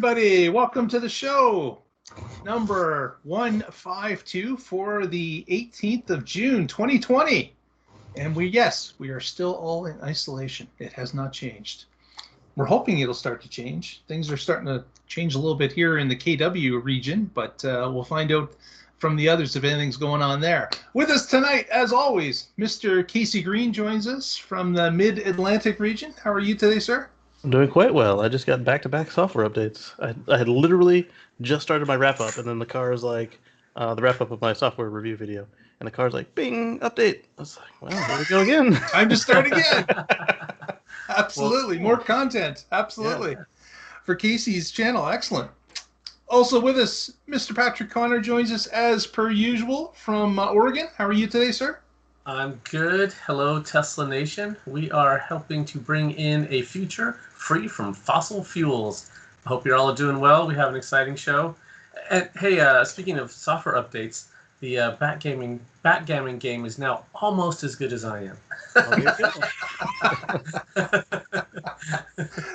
everybody. Welcome to the show. Number 152 for the 18th of June, 2020. And we are still all in isolation. It has not changed. We're hoping it'll start to change. Things are starting to change a little bit here in the KW region, but we'll find out from the others if anything's going on there. With us tonight, as always, Mr. Casey Green joins us from the Mid-Atlantic region. How are you today, sir? I'm doing quite well. I just got back-to-back software updates. I had literally just started my wrap-up, and then the car is like, the wrap-up of my software review video, and the car's like, bing, update. I was like, well, here we go again. Time to start again. Absolutely. Well, more content. Absolutely. Yeah. For Casey's channel. Excellent. Also with us, Mr. Patrick Connor joins us as per usual from Oregon. How are you today, sir? I'm good. Hello, Tesla Nation. We are helping to bring in a future free from fossil fuels. I hope you're all doing well. We have an exciting show. And hey, speaking of software updates, the backgammon game is now almost as good as I am.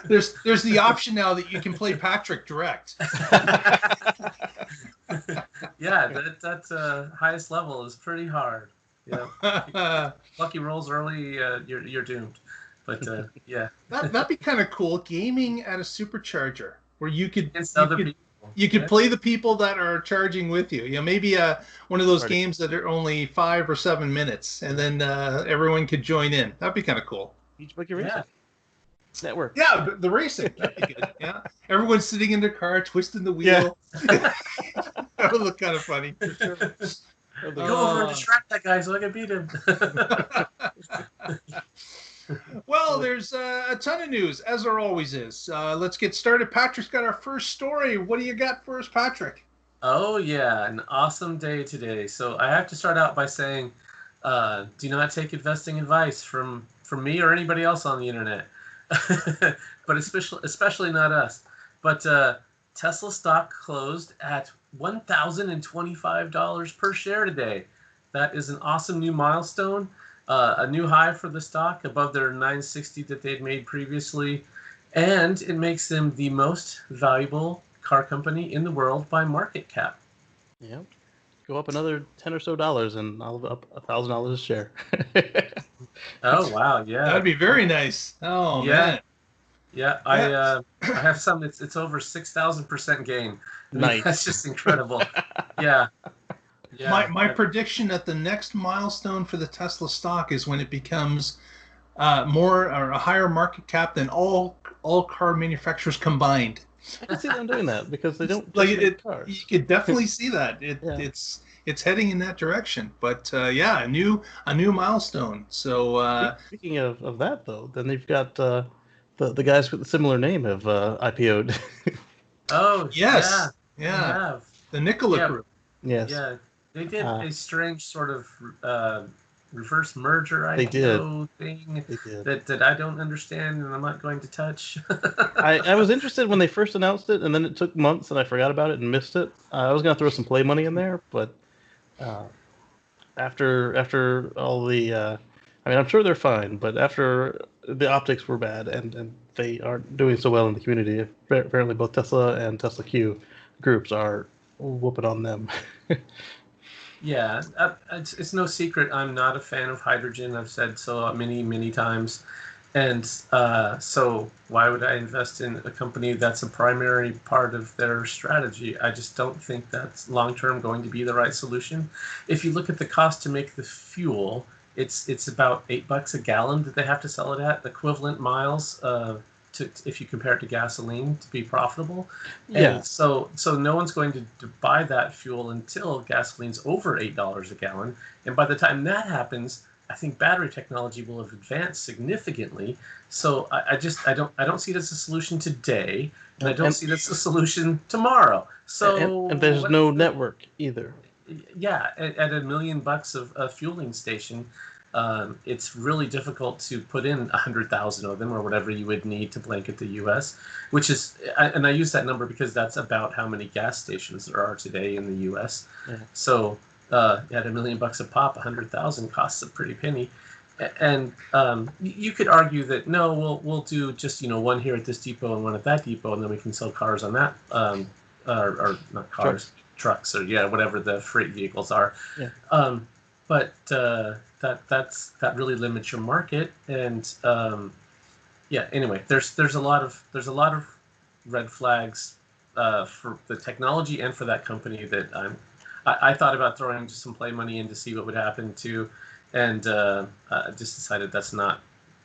There's the option now that you can play Patrick direct. Yeah, that highest level is pretty hard. Yeah, lucky rolls early, you're doomed. But yeah, that'd be kind of cool. Gaming at a supercharger where you could people. Play the people that are charging with you. You know, maybe one of those games that are only 5 or 7 minutes, and then everyone could join in. That'd be kind of cool. Beach Buggy Racing Network. Yeah, the racing. That'd be good. Yeah, everyone's sitting in their car, twisting the wheel. Yeah. That would look kind of funny. For sure. Go over and distract that guy so I can beat him. Well, there's a ton of news, as there always is. Let's get started. Patrick's got our first story. What do you got for us, Patrick? Oh, yeah, an awesome day today. So I have to start out by saying, do not take investing advice from me or anybody else on the internet, but especially not us. But Tesla stock closed at $1,025 per share today. That is an awesome new milestone, a new high for the stock above their $960 that they'd made previously, and it makes them the most valuable car company in the world by market cap. Yep. Go up another $10 or so, and I'll up $1,000 a share. Oh wow, yeah. That'd be very nice. Oh yeah. Man. Yeah, I have some. It's over 6,000% gain. Nice. That's just incredible. Yeah. Yeah. My prediction at the next milestone for the Tesla stock is when it becomes more or a higher market cap than all car manufacturers combined. I can see them doing that because they don't like it. Cars. You could definitely see that. It's heading in that direction. But yeah, a new milestone. So speaking of that though, then they've got the guys with a similar name have IPO'd. Oh yes, yeah. The Nikola group. Yes. Yeah, they did a strange sort of reverse merger IPO thing that I don't understand and I'm not going to touch. I was interested when they first announced it, and then it took months and I forgot about it and missed it. I was going to throw some play money in there, but after all the, I mean, I'm sure they're fine, but after the optics were bad and they aren't doing so well in the community, apparently both Tesla and Tesla Q groups are whooping on them. Yeah, it's no secret I'm not a fan of hydrogen. I've said so many times. And so why would I invest in a company that's a primary part of their strategy? I just don't think that's long-term going to be the right solution. If you look at the cost to make the fuel, it's about $8 a gallon that they have to sell it at, equivalent miles if you compare it to gasoline to be profitable. Yeah. And so no one's going to buy that fuel until gasoline's over $8 a gallon. And by the time that happens, I think battery technology will have advanced significantly. So I don't see it as a solution today, and I don't see it as a solution tomorrow. So and there's no network either. Yeah, at $1 million of a fueling station, it's really difficult to put in 100,000 of them or whatever you would need to blanket the U.S., which is, and I use that number because that's about how many gas stations there are today in the U.S. Yeah. So at $1 million a pop, 100,000 costs a pretty penny. And you could argue that no, we'll do just one here at this depot and one at that depot, and then we can sell cars on that, or not cars, trucks, or whatever the freight vehicles are. Yeah. But that really limits your market, and anyway, there's a lot of red flags for the technology and for that company that I thought about throwing just some play money in to see what would happen to, and just decided that's not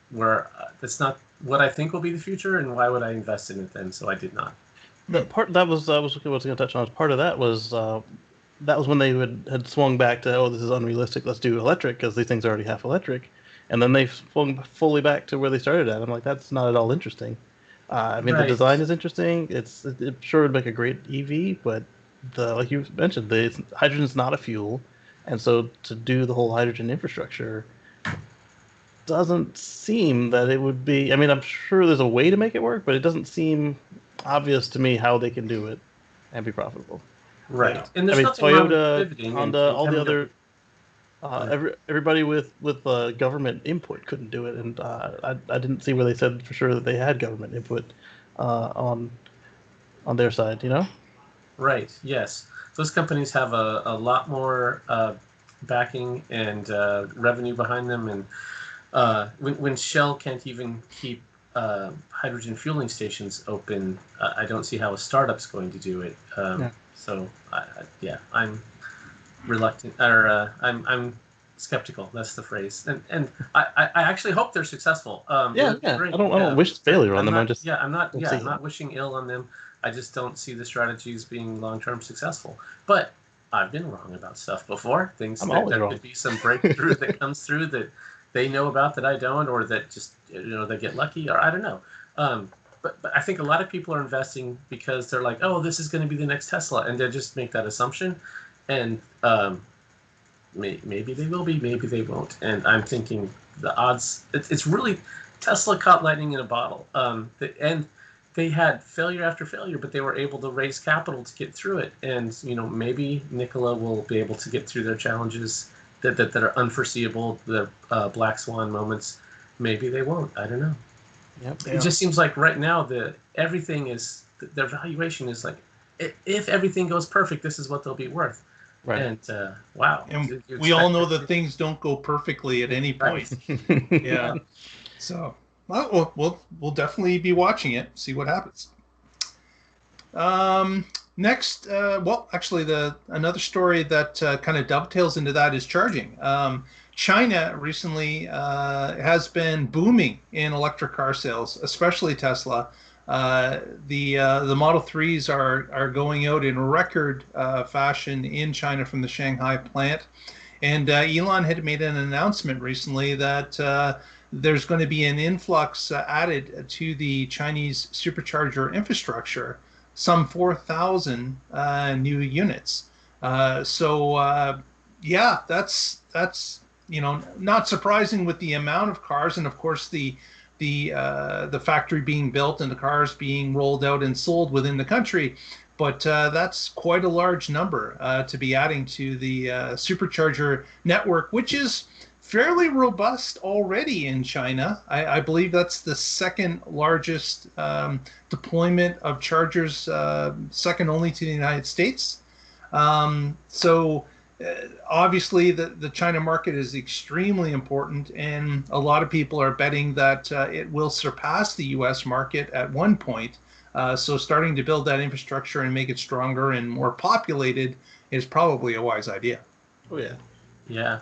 what I think will be the future, and why would I invest in it then? So I did not. That was what I was going to touch on. Part of that was when they had swung back to, this is unrealistic, let's do electric because these things are already half electric, and then they swung fully back to where they started at. I'm like, that's not at all interesting. I mean, the design is interesting. It sure would make a great EV, but like you mentioned, hydrogen's not a fuel, and so to do the whole hydrogen infrastructure doesn't seem that it would be. I mean, I'm sure there's a way to make it work, but it doesn't seem obvious to me how they can do it and be profitable. Right, and there's nothing Toyota, Honda, all the other. Everybody with government input couldn't do it, and I didn't see where they said for sure that they had government input on their side. Right. Yes, those companies have a lot more backing and revenue behind them, and when Shell can't even keep hydrogen fueling stations open, I don't see how a startup's going to do it. So I'm reluctant, or I'm skeptical. That's the phrase, and I actually hope they're successful. I don't wish failure on them. I'm not wishing ill on them. I just don't see the strategies being long-term successful. But I've been wrong about stuff before. There could be some breakthrough that comes through that they know about that I don't, or that just they get lucky, or I don't know. But I think a lot of people are investing because they're like, oh, this is going to be the next Tesla, and they just make that assumption. And maybe they will be, maybe they won't. And I'm thinking the odds, it's really, Tesla caught lightning in a bottle. And they had failure after failure, but they were able to raise capital to get through it. And, maybe Nikola will be able to get through their challenges that are unforeseeable, the black swan moments. Maybe they won't. I don't know. Yep. It just seems like right now everything is, their valuation is like, if everything goes perfect, this is what they'll be worth. Right. And wow. And we all know that things don't go perfectly at any point. Right. Yeah. So we'll definitely be watching it, see what happens. Next, actually, another story that kind of dovetails into that is charging. China recently has been booming in electric car sales, especially Tesla. The Model 3s are going out in record fashion in China from the Shanghai plant. And Elon had made an announcement recently that there's going to be an influx added to the Chinese supercharger infrastructure, some 4,000 new units. So that's not surprising with the amount of cars, and of course the factory being built and the cars being rolled out and sold within the country. But that's quite a large number to be adding to the supercharger network, which is fairly robust already in China. I believe that's the second largest deployment of chargers, second only to the United States. Obviously, the China market is extremely important, and a lot of people are betting that it will surpass the U.S. market at one point. So starting to build that infrastructure and make it stronger and more populated is probably a wise idea. Oh, yeah. Yeah,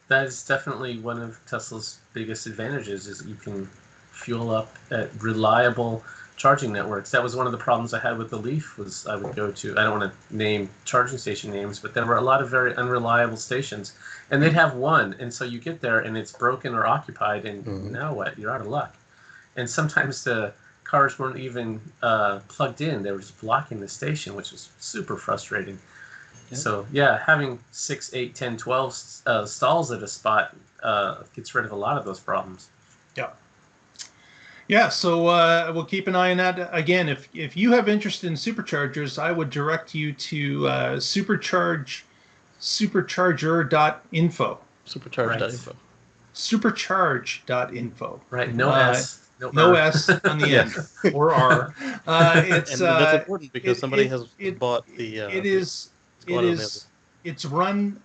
that is definitely one of Tesla's biggest advantages, is you can fuel up at reliable charging networks. That was one of the problems I had with the Leaf. Was I would go to, I don't want to name charging station names, but there were a lot of very unreliable stations, and they'd have one, and so you get there and it's broken or occupied, and now what? You're out of luck. And sometimes the cars weren't even plugged in; they were just blocking the station, which was super frustrating. Yeah. So having 6, 8, 10, 12 stalls at a spot gets rid of a lot of those problems. Yeah. Yeah, so we'll keep an eye on that. Again, if you have interest in superchargers, I would direct you to supercharger.info. Supercharger.info. supercharge.info. Right. No S. No, No R. S on the end or R. It's and that's important because somebody has it bought the it is squad on the other. it's run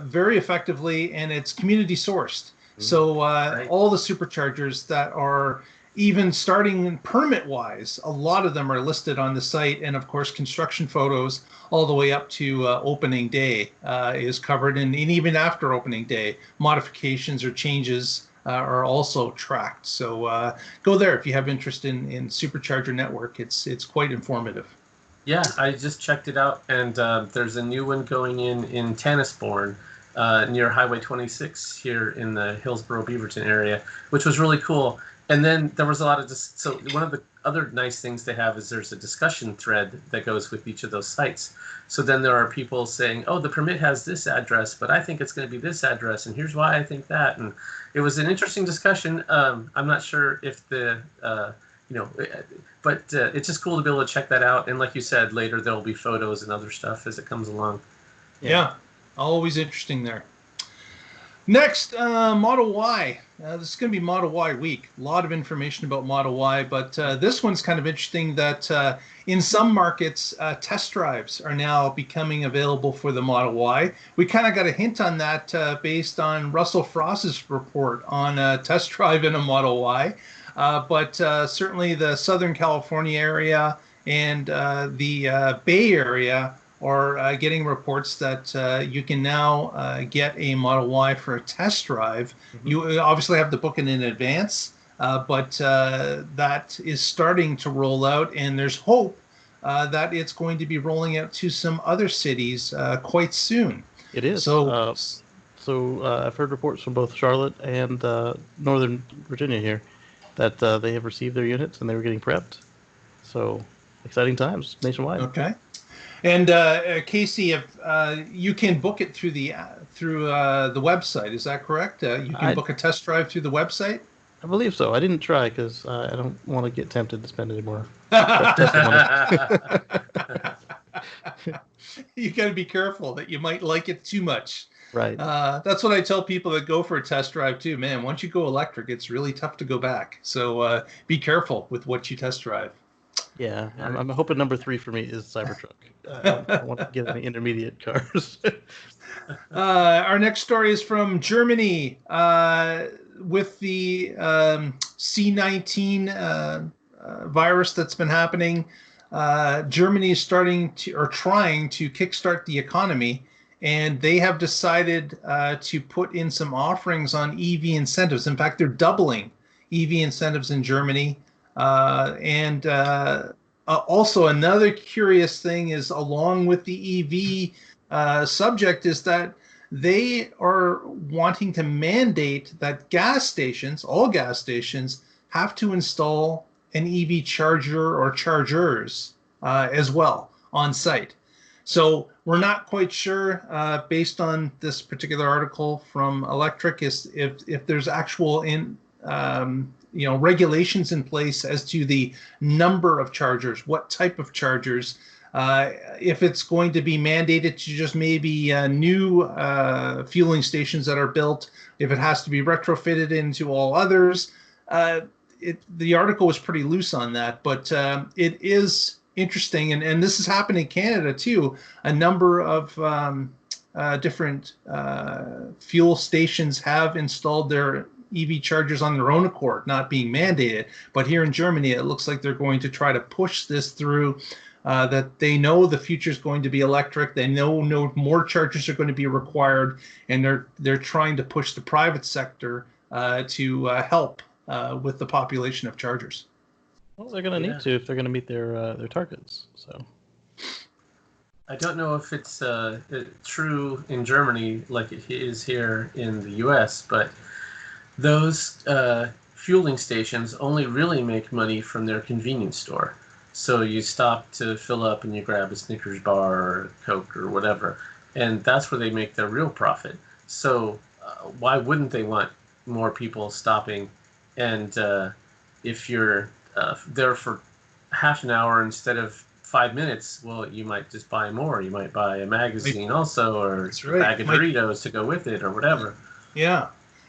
very effectively, and it's community sourced. So Right. all the superchargers that are even starting permit wise, a lot of them are listed on the site, and of course construction photos all the way up to opening day is covered, and even after opening day, modifications or changes are also tracked. So go there if you have interest in Supercharger Network. It's quite informative. Yeah, I just checked it out, and there's a new one going in Tannisbourne, near Highway 26 here in the Hillsborough-Beaverton area, which was really cool. And then there was a lot of so one of the other nice things they have is there's a discussion thread that goes with each of those sites. So then there are people saying, oh, the permit has this address, but I think it's going to be this address, and here's why I think that. And it was an interesting discussion. I'm not sure if the but it's just cool to be able to check that out. And like you said, later there'll be photos and other stuff as it comes along. Yeah, always interesting there. Next, Model Y. This is going to be Model Y week. A lot of information about Model Y, but this one's kind of interesting that in some markets, test drives are now becoming available for the Model Y. We kind of got a hint on that based on Russell Frost's report on a test drive in a Model Y. But certainly the Southern California area and the Bay Area are getting reports that you can now get a Model Y for a test drive. Mm-hmm. You obviously have to book it in advance, but that is starting to roll out, and there's hope that it's going to be rolling out to some other cities quite soon. It is. So I've heard reports from both Charlotte and Northern Virginia here that they have received their units and they were getting prepped. So exciting times nationwide. Okay. And Casey, if you can book it through the website, is that correct? You can book a test drive through the website? I believe so. I didn't try because I don't want to get tempted to spend any more. You got to be careful that you might like it too much. Right. That's what I tell people that go for a test drive too. Man, once you go electric, it's really tough to go back. So be careful with what you test drive. Yeah, I'm hoping number 3 for me is Cybertruck. I want to get any intermediate cars. Our next story is from Germany with the C19 virus that's been happening. Germany is trying to kickstart the economy, and they have decided to put in some offerings on EV incentives. In fact, they're doubling EV incentives in Germany. Also another curious thing is, along with the EV subject, is that they are wanting to mandate that all gas stations have to install an EV charger or chargers as well on site. So we're not quite sure, based on this particular article from Electric, if there's actual regulations in place as to the number of chargers, what type of chargers, if it's going to be mandated to just maybe new fueling stations that are built, if it has to be retrofitted into all others. The article was pretty loose on that, but it is interesting, and this has happened in Canada too. A number of different fuel stations have installed their EV chargers on their own accord, not being mandated. But here in Germany, it looks like they're going to try to push this through, that they know the future is going to be electric. They know no more chargers are going to be required, and they're trying to push the private sector to help with the population of chargers. Well, they're going to need to if they're going to meet their targets. So I don't know if it's true in Germany like it is here in the U.S., but those fueling stations only really make money from their convenience store. So you stop to fill up and you grab a Snickers bar or Coke or whatever, and that's where they make their real profit. So why wouldn't they want more people stopping? And if you're there for half an hour instead of 5 minutes, well, you might just buy more. You might buy a magazine also, or a bag of Doritos to go with it, or whatever. Yeah.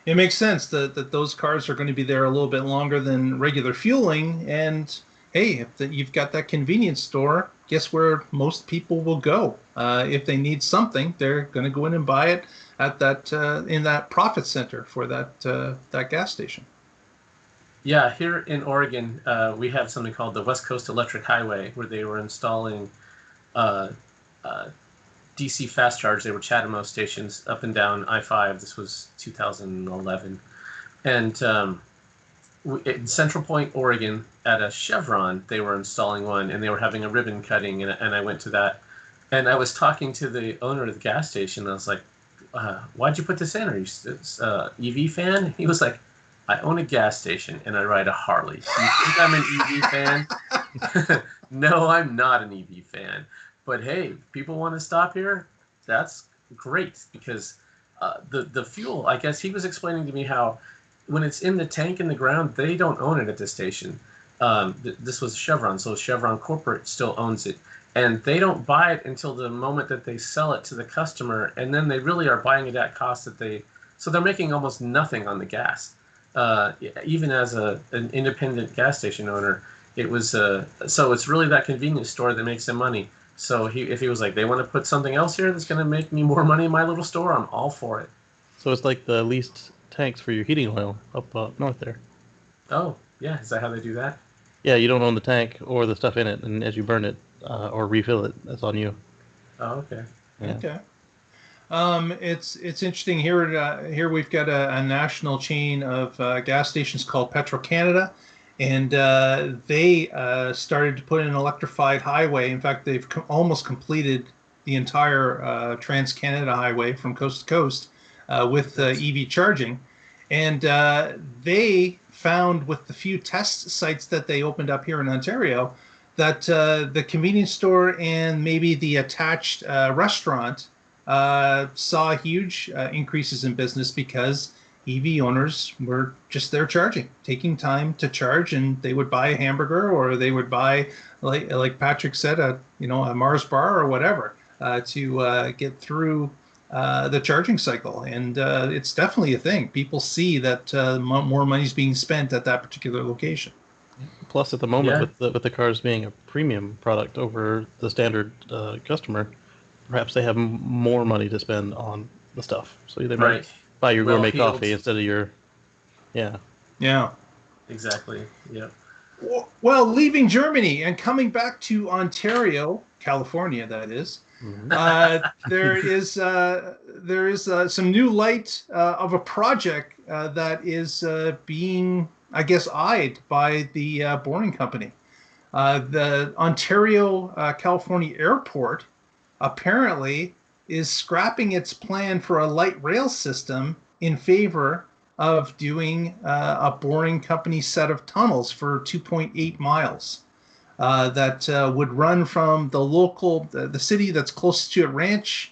It makes sense that those cars are going to be there a little bit longer than regular fueling. And hey, if you've got that convenience store, guess where most people will go? If they need something, they're going to go in and buy it at that in that profit center for that gas station. Yeah, here in Oregon, we have something called the West Coast Electric Highway, where they were installing DC fast charge. They were CHAdeMO stations up and down I-5. This was 2011. And in Central Point, Oregon, at a Chevron, they were installing one, and they were having a ribbon cutting, and I went to that. And I was talking to the owner of the gas station, and I was like, why'd you put this in? Are you EV fan? He was like, I own a gas station, and I ride a Harley. Do you think I'm an EV fan? No, I'm not an EV fan. But hey, people want to stop here. That's great, because the fuel, I guess he was explaining to me how when it's in the tank in the ground, they don't own it at the station. This was Chevron, so Chevron Corporate still owns it. And they don't buy it until the moment that they sell it to the customer, and then they really are buying it at cost so they're making almost nothing on the gas. Even as an independent gas station owner, it was so it's really that convenience store that makes them money. So if he was like, they want to put something else here that's going to make me more money in my little store, I'm all for it. So it's like the leased tanks for your heating oil up north there. Oh, yeah. Is that how they do that? Yeah, you don't own the tank or the stuff in it, and as you burn it or refill it, that's on you. Oh, okay. Yeah. Okay. It's interesting here. Here we've got a national chain of gas stations called Petro-Canada, and they started to put in an electrified highway. In fact, they've almost completed the entire Trans-Canada Highway from coast to coast with EV charging. And they found, with the few test sites that they opened up here in Ontario, that the convenience store and maybe the attached restaurant saw huge increases in business because EV owners were just there charging, taking time to charge, and they would buy a hamburger, or they would buy, like Patrick said, a Mars bar or whatever to get through the charging cycle. And it's definitely a thing. People see that more money is being spent at that particular location. Plus, at the moment, with the cars being a premium product over the standard customer, perhaps they have more money to spend on the stuff. So they might buy your gourmet coffee instead of your, Yeah. Exactly. Yeah. Well, leaving Germany and coming back to Ontario, California, that is. Mm-hmm. There is some new light of a project that is being, I guess, eyed by the Boring Company. The Ontario California Airport apparently is scrapping its plan for a light rail system in favor of doing a Boring Company set of tunnels for 2.8 miles. That would run from the local, the city that's closest to it,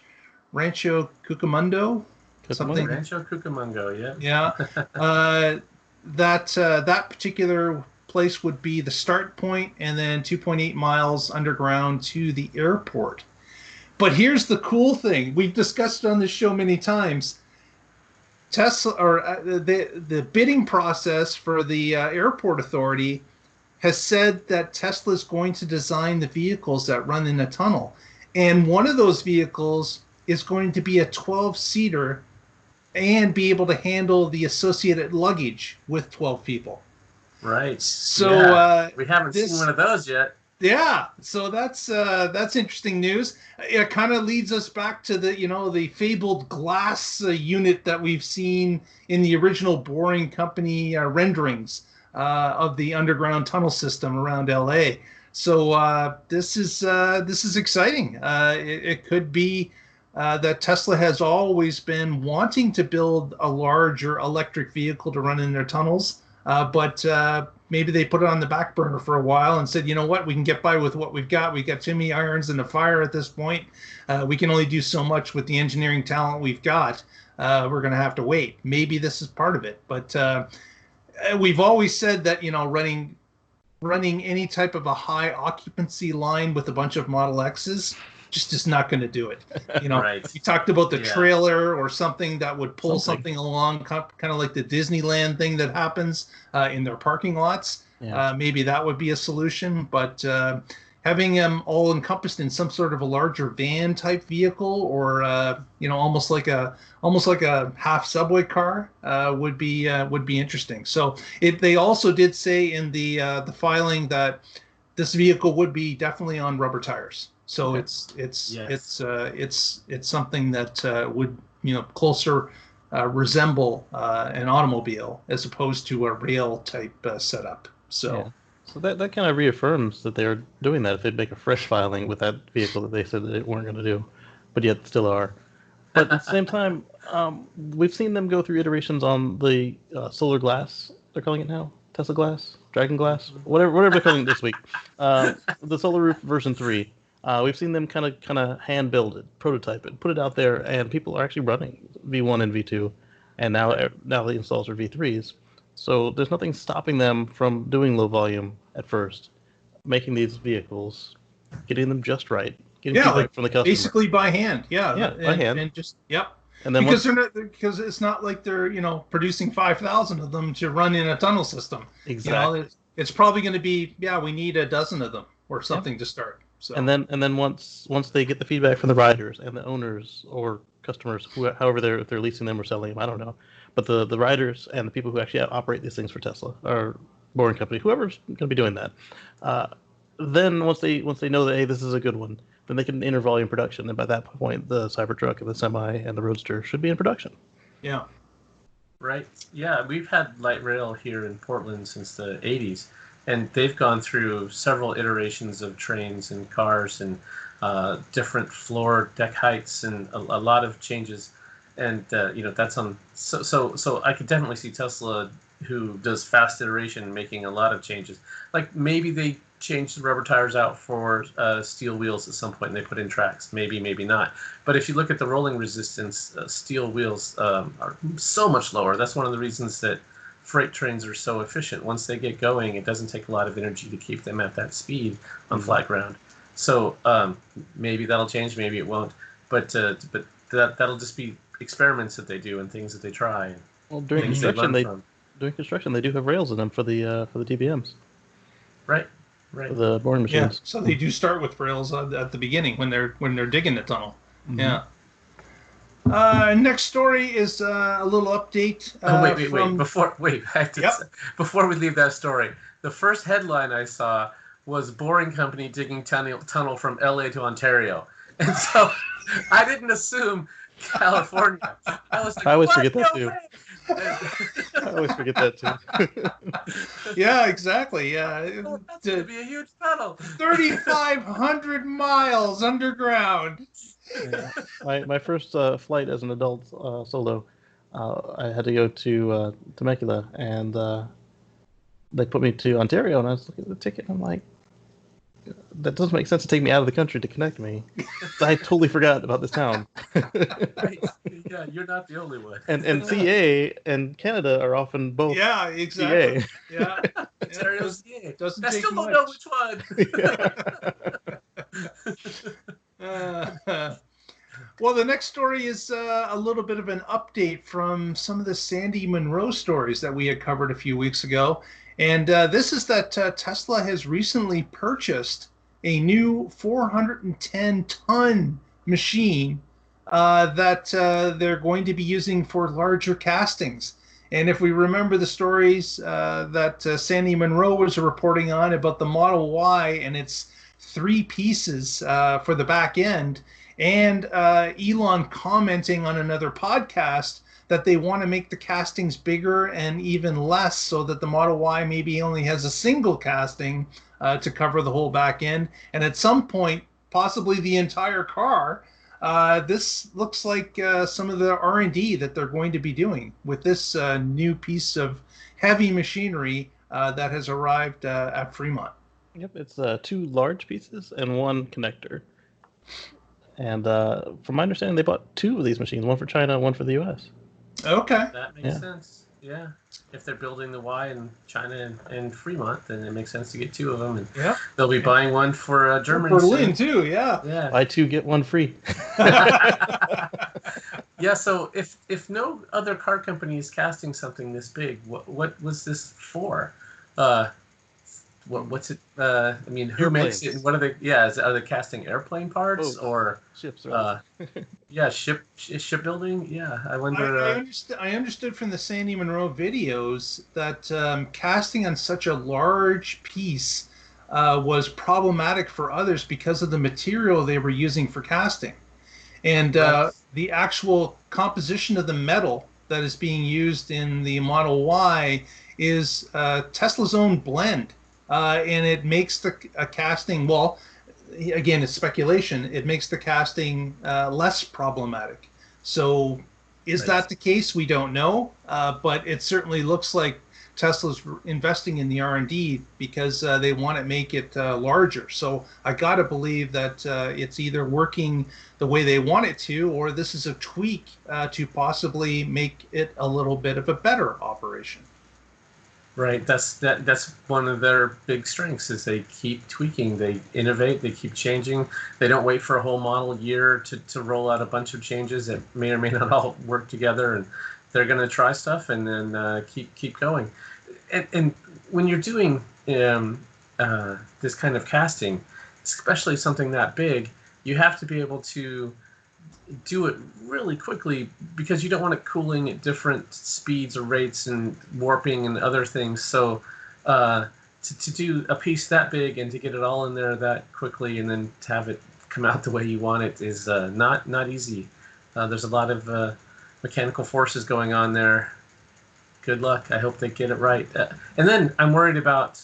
Rancho Cucamonga, something. Rancho Cucamonga, yeah. Yeah. That particular place would be the start point, and then 2.8 miles underground to the airport. But here's the cool thing: we've discussed it on this show many times. Tesla, or the bidding process for the airport authority, has said that Tesla is going to design the vehicles that run in a tunnel. And one of those vehicles is going to be a 12-seater and be able to handle the associated luggage with 12 people. Right. So we haven't seen one of those yet. Yeah, so that's interesting news. It kind of leads us back to the fabled glass unit that we've seen in the original Boring Company renderings of the underground tunnel system around LA. So this is exciting. It could be that Tesla has always been wanting to build a larger electric vehicle to run in their tunnels, but maybe they put it on the back burner for a while and said, you know what, we can get by with what we've got. We've got too many irons in the fire at this point. We can only do so much with the engineering talent we've got. We're going to have to wait. Maybe this is part of it. But we've always said that, running any type of a high occupancy line with a bunch of Model X's just is not going to do it. You know, Right. you talked about the Yeah. trailer or something that would pull something along, kind of like the Disneyland thing that happens in their parking lots. Yeah. Maybe that would be a solution, but having them all encompassed in some sort of a larger van type vehicle, or you know, almost like a half subway car would be interesting. So they also did say in the filing that this vehicle would be definitely on rubber tires. So Okay. it's something that would, you know, closer resemble an automobile as opposed to a rail type setup. So. Yeah. So that kind of reaffirms that they're doing that if they'd make a fresh filing with that vehicle that they said that they weren't going to do, but yet still are. But at the same time, we've seen them go through iterations on the solar glass, they're calling it now, Tesla Glass, Dragon Glass, whatever they're calling it this week. The Solar Roof version 3. We've seen them kind of hand build it, prototype it, put it out there, and people are actually running V1 and V2, and now the installs are V3s. So there's nothing stopping them from doing low volume at first, making these vehicles, getting them just right, getting feedback from the customer. Basically by hand, by hand, and just And then because it's not like they're, you know, producing 5,000 of them to run in a tunnel system. Exactly. You know, it's probably going to be we need a dozen of them or something to start. So and then once they get the feedback from the riders and the owners or customers, however they're leasing them or selling them, I don't know. But the riders and the people who actually operate these things for Tesla or Boring Company, whoever's going to be doing that, then once they know that, hey, this is a good one, then they can enter volume production. And by that point, the Cybertruck and the Semi and the Roadster should be in production. Yeah. Right. Yeah, we've had light rail here in Portland since the 80s, and they've gone through several iterations of trains and cars and different floor deck heights and a lot of changes. And you know, that's on. So I could definitely see Tesla, who does fast iteration, making a lot of changes. Like maybe they change the rubber tires out for steel wheels at some point, and they put in tracks. Maybe not. But if you look at the rolling resistance, steel wheels are so much lower. That's one of the reasons that freight trains are so efficient. Once they get going, it doesn't take a lot of energy to keep them at that speed on flat ground. So maybe that'll change. Maybe it won't. But that'll just be experiments that they do and things that they try. Well, during construction, they do have rails in them for the TBMs. Right. For the boring machines. Yeah. So they do start with rails at the beginning when they're digging the tunnel. Mm-hmm. Yeah. Next story is a little update. Before we leave that story, the first headline I saw was Boring Company digging tunnel from LA to Ontario, and so I didn't assume California. I was like, I always forget that too. I always forget that too. Yeah, exactly. Yeah, well, that's gonna be a huge tunnel. 3,500 miles underground. Yeah. My first flight as an adult solo, I had to go to Temecula, and they put me to Ontario, and I was looking at the ticket, and I'm like, that doesn't make sense to take me out of the country to connect me. I totally forgot about this town. Right. Yeah, you're not the only one. And CA and Canada are often both. Yeah, exactly. CA. Yeah. Ontario's CA. Doesn't I take still much. don't know which one. Well, the next story is a little bit of an update from some of the Sandy Munro stories that we had covered a few weeks ago. And this is that Tesla has recently purchased a new 410-ton machine that they're going to be using for larger castings. And if we remember the stories that Sandy Munro was reporting on about the Model Y and its 3 pieces for the back end, and Elon commenting on another podcast that they want to make the castings bigger and even less so that the Model Y maybe only has a single casting to cover the whole back end. And at some point, possibly the entire car. This looks like some of the R&D that they're going to be doing with this new piece of heavy machinery that has arrived at Fremont. Yep, it's 2 large pieces and 1 connector. And from my understanding, they bought 2 of these machines, one for China and one for the U.S. Okay. That makes sense. Yeah. If they're building the Y in China and Fremont, then it makes sense to get 2 of them. And Yeah. they'll be buying one for Germany Berlin soon. too. Yeah. Yeah. Buy 2 get 1 free. Yeah. So if no other car company is casting something this big, what was this for? What's it? I mean, who makes it? And what are they? Yeah, are they casting airplane parts or ships? Right? Yeah, shipbuilding. Yeah, I wonder. I understood from the Sandy Monroe videos that casting on such a large piece was problematic for others because of the material they were using for casting, and Right. the actual composition of the metal that is being used in the Model Y is Tesla's own blend, and it makes the casting, well, again, it's speculation, it makes the casting less problematic. So is Right. that the case? We don't know, but it certainly looks like Tesla's investing in the R&D because they want to make it larger. So I got to believe that it's either working the way they want it to, or this is a tweak to possibly make it a little bit of a better operation. Right. That's one of their big strengths is they keep tweaking, they innovate, they keep changing. They don't wait for a whole model year to roll out a bunch of changes that may or may not all work together, and they're going to try stuff and then keep going. And when you're doing this kind of casting, especially something that big, you have to be able to do it really quickly because you don't want it cooling at different speeds or rates and warping and other things. So to do a piece that big and to get it all in there that quickly and then to have it come out the way you want it is not easy. There's a lot of mechanical forces going on there. Good luck. I hope they get it right. And then I'm worried about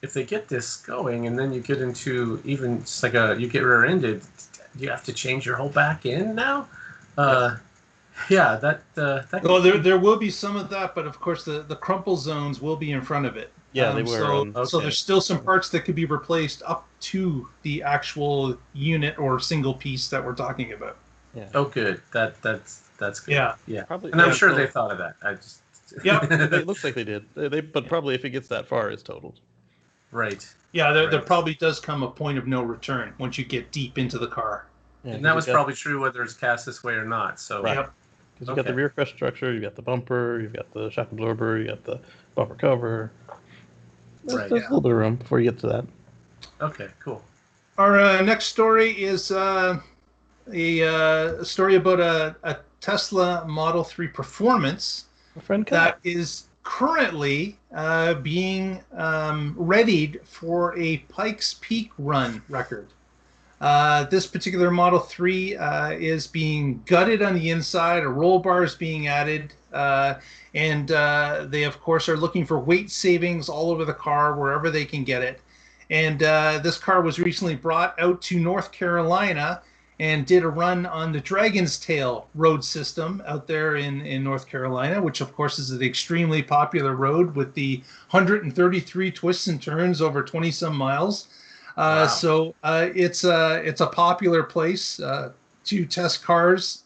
if they get this going and then you get into even just like you get rear-ended, do you have to change your whole back end now? Yeah, that. Well, there will be some of that, but of course the crumple zones will be in front of it. Yeah, they were. So there's still some parts that could be replaced up to the actual unit or single piece that we're talking about. Yeah. Oh, good. That's good. Yeah. Yeah. Probably, and I'm sure they thought of that. I just. Yeah. It looks like they did. But probably if it gets that far, it's totaled. Right. Yeah, there probably does come a point of no return once you get deep into the car. Yeah, and that was probably true whether it's cast this way or not. So. Right. Because you've got the rear crush structure, you've got the bumper, you've got the shock absorber, you got the bumper cover. There's a little bit of room before you get to that. Okay, cool. Our next story is a story about a Tesla Model 3 Performance that is currently being readied for a Pikes Peak run record. This particular Model 3 is being gutted on the inside, a roll bar is being added, and they, of course, are looking for weight savings all over the car, wherever they can get it. And this car was recently brought out to North Carolina and did a run on the Dragon's Tail road system out there in North Carolina, which, of course, is an extremely popular road with the 133 twists and turns over 20-some miles. Wow. So it's a popular place to test cars.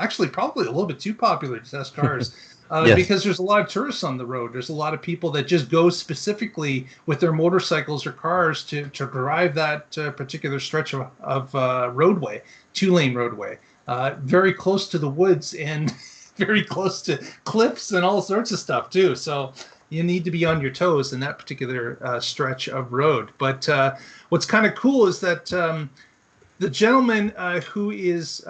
Actually, probably a little bit too popular to test cars because there's a lot of tourists on the road. There's a lot of people that just go specifically with their motorcycles or cars to drive that particular stretch of roadway, 2-lane roadway, very close to the woods and very close to cliffs and all sorts of stuff too. So you need to be on your toes in that particular stretch of road. But what's kind of cool is that the gentleman who is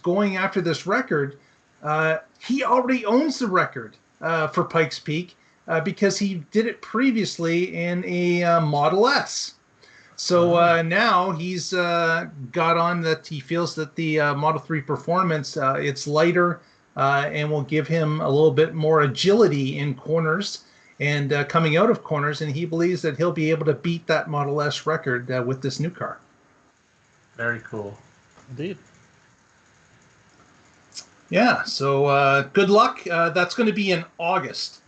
going after this record, he already owns the record for Pikes Peak because he did it previously in a Model S. So now he's got on that he feels that the Model 3 Performance, it's lighter, and will give him a little bit more agility in corners and coming out of corners, and he believes that he'll be able to beat that Model S record with this new car. Very cool. Indeed. Yeah, so good luck. That's going to be in August.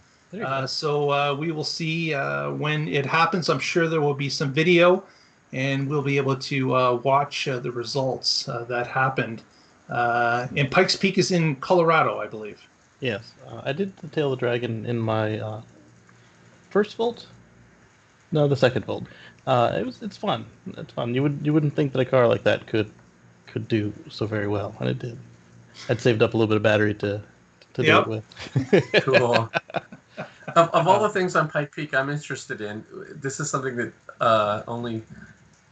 So we will see when it happens. I'm sure there will be some video, and we'll be able to watch the results that happened. And Pikes Peak is in Colorado, I believe. Yes, I did the Tail of the Dragon in my first Volt. No, the second Volt. It's fun. It's fun. You wouldn't think that a car like that could do so very well, and it did. I'd saved up a little bit of battery to do it Yep. with. Cool. Of all the things on Pike Peak I'm interested in, this is something that only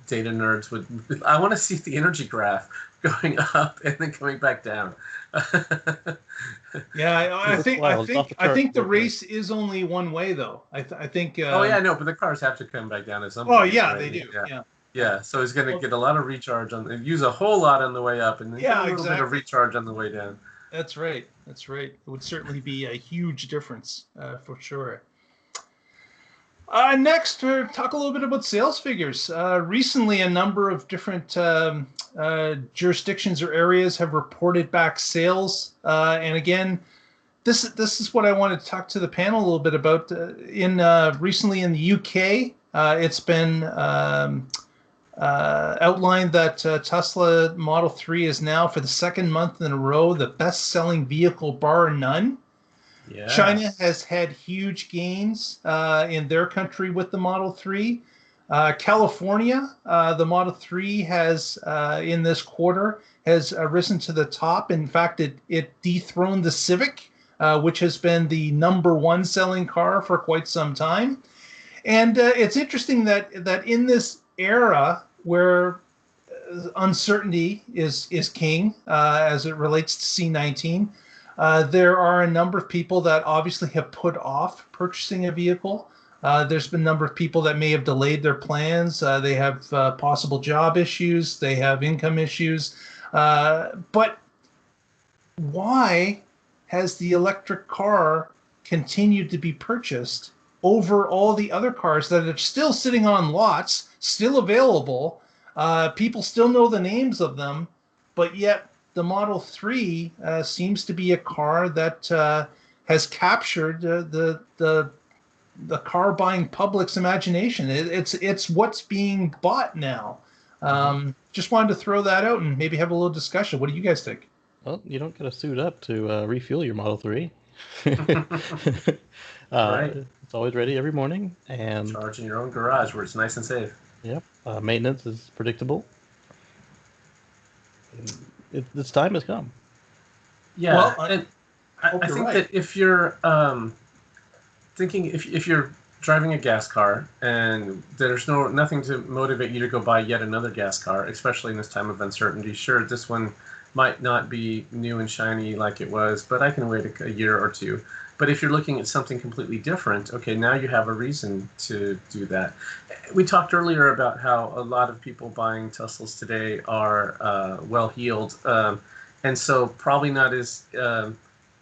data nerds would. I want to see the energy graph going up and then coming back down. Yeah, I It's think wild. It's off the I chart think the real quick. race is only one way though. I think. Oh yeah, no, but the cars have to come back down at some Oh point. yeah, right? they do. Yeah. Yeah. Yeah, so he's going to get a lot of recharge and use a whole lot on the way up, and then Yeah, get a little bit of exactly. recharge on the way down. That's right. That's right. It would certainly be a huge difference for sure. Next, we'll talk a little bit about sales figures. Recently, a number of different jurisdictions or areas have reported back sales. And again, this is what I wanted to talk to the panel a little bit about. Recently in the UK, it's been outlined that Tesla Model 3 is now, for the second month in a row, the best-selling vehicle bar none. Yeah. China has had huge gains in their country with the Model 3. California, the Model 3 has, in this quarter, has risen to the top. In fact, it dethroned the Civic, which has been the #1 selling car for quite some time. And it's interesting that in this era where uncertainty is king as it relates to C19, there are a number of people that obviously have put off purchasing a vehicle. There's been a number of people that may have delayed their plans. They have possible job issues. They have income issues. But why has the electric car continued to be purchased over all the other cars that are still sitting on lots, still available? People still know the names of them, but yet the Model 3 seems to be a car that has captured the car buying public's imagination. It's what's being bought now. Just wanted to throw that out and maybe have a little discussion. What do you guys think? Well, you don't got to suit up to refuel your Model 3. Right. It's always ready every morning, and Charge in your own garage where it's nice and safe. yep, maintenance is predictable. Its time has come. Yeah, Well, and hope I you're think right. that if you're thinking, if you're driving a gas car and there's nothing to motivate you to go buy yet another gas car, especially in this time of uncertainty, sure, this one might not be new and shiny like it was, but I can wait a year or two. But if you're looking at something completely different, okay, now you have a reason to do that. We talked earlier about how a lot of people buying Teslas today are well-heeled, and so probably not as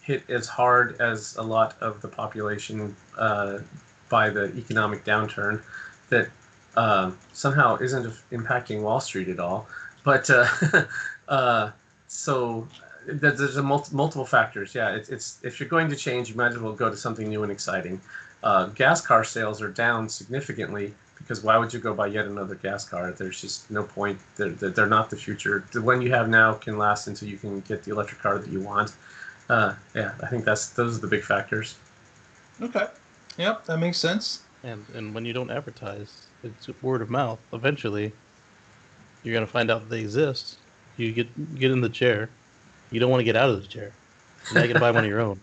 hit as hard as a lot of the population by the economic downturn that somehow isn't impacting Wall Street at all. But so there's multiple factors. Yeah, it's if you're going to change, you might as well go to something new and exciting. Gas car sales are down significantly because why would you go buy yet another gas car? There's just no point. They're not the future. The one you have now can last until you can get the electric car that you want. Yeah, I think those are the big factors. Okay. Yep, that makes sense. And when you don't advertise, it's word of mouth. Eventually, you're gonna find out that they exist. You get in the chair. You don't want to get out of the chair. Now you gotta buy one of your own.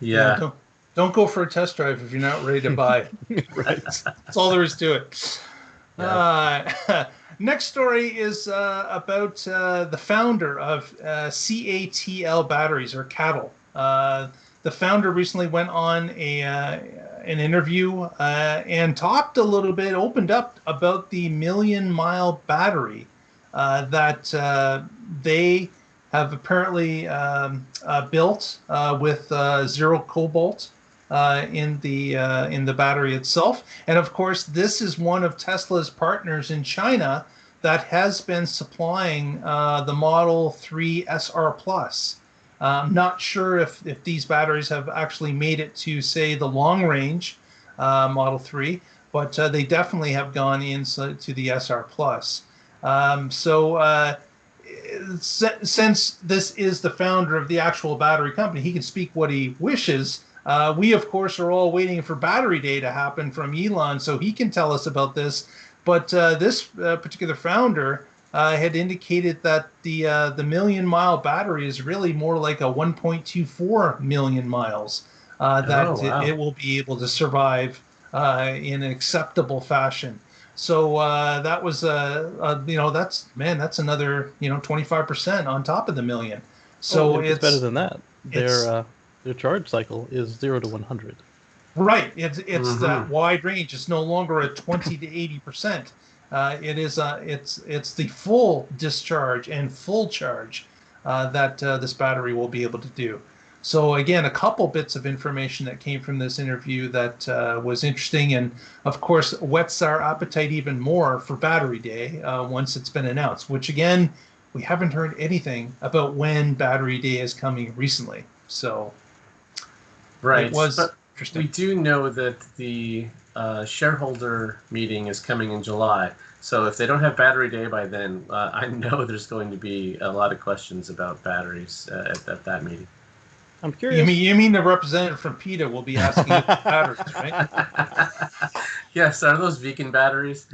Yeah. Don't go for a test drive if you're not ready to buy. Right. That's all there is to it. Yeah. Next story is about the founder of CATL Batteries, or CATL. The founder recently went on an interview and talked a little bit, opened up about the 1,000,000-mile battery that they have apparently built with zero cobalt in the battery itself. And of course, this is one of Tesla's partners in China that has been supplying the Model 3 SR Plus. I'm not sure if these batteries have actually made it to, say, the long range Model 3, but they definitely have gone into the SR Plus. So since this is the founder of the actual battery company, he can speak what he wishes. We, of course, are all waiting for Battery Day to happen from Elon so he can tell us about this. But this particular founder had indicated that the million-mile battery is really more like a 1.24 million miles that it will be able to survive in an acceptable fashion. So that was that's another 25% on top of the million. So it's better than that. Their charge cycle is 0 to 100. Right. It's that wide range. It's no longer a 20 to 80%. It's the full discharge and full charge that this battery will be able to do. So again, a couple bits of information that came from this interview that was interesting, and of course whets our appetite even more for Battery Day once it's been announced. Which again, we haven't heard anything about when Battery Day is coming recently. So right, it was interesting. We do know that the shareholder meeting is coming in July. So if they don't have Battery Day by then, I know there's going to be a lot of questions about batteries at that meeting. I'm curious. You mean the representative from PETA will be asking about batteries, right? Yes, are those vegan batteries?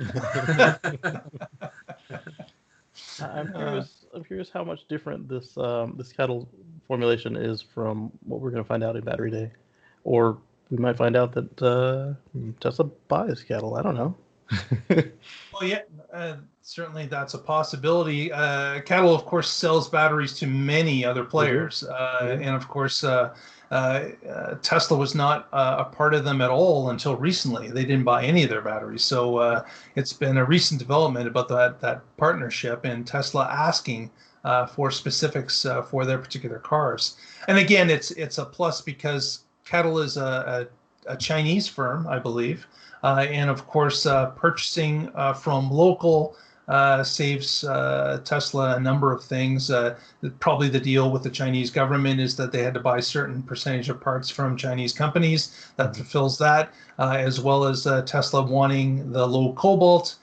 I'm curious how much different this CATL formulation is from what we're going to find out in Battery Day, or we might find out that Tesla buys CATL. I don't know. Well, yeah, certainly that's a possibility. CATL, of course, sells batteries to many other players, and of course, Tesla was not a part of them at all until recently. They didn't buy any of their batteries, so it's been a recent development about that partnership and Tesla asking for specifics for their particular cars. And again, it's a plus because CATL is a Chinese firm, I believe. And of course, purchasing from local saves Tesla a number of things. Probably the deal with the Chinese government is that they had to buy a certain percentage of parts from Chinese companies. That fulfills that, as well as Tesla wanting the low cobalt,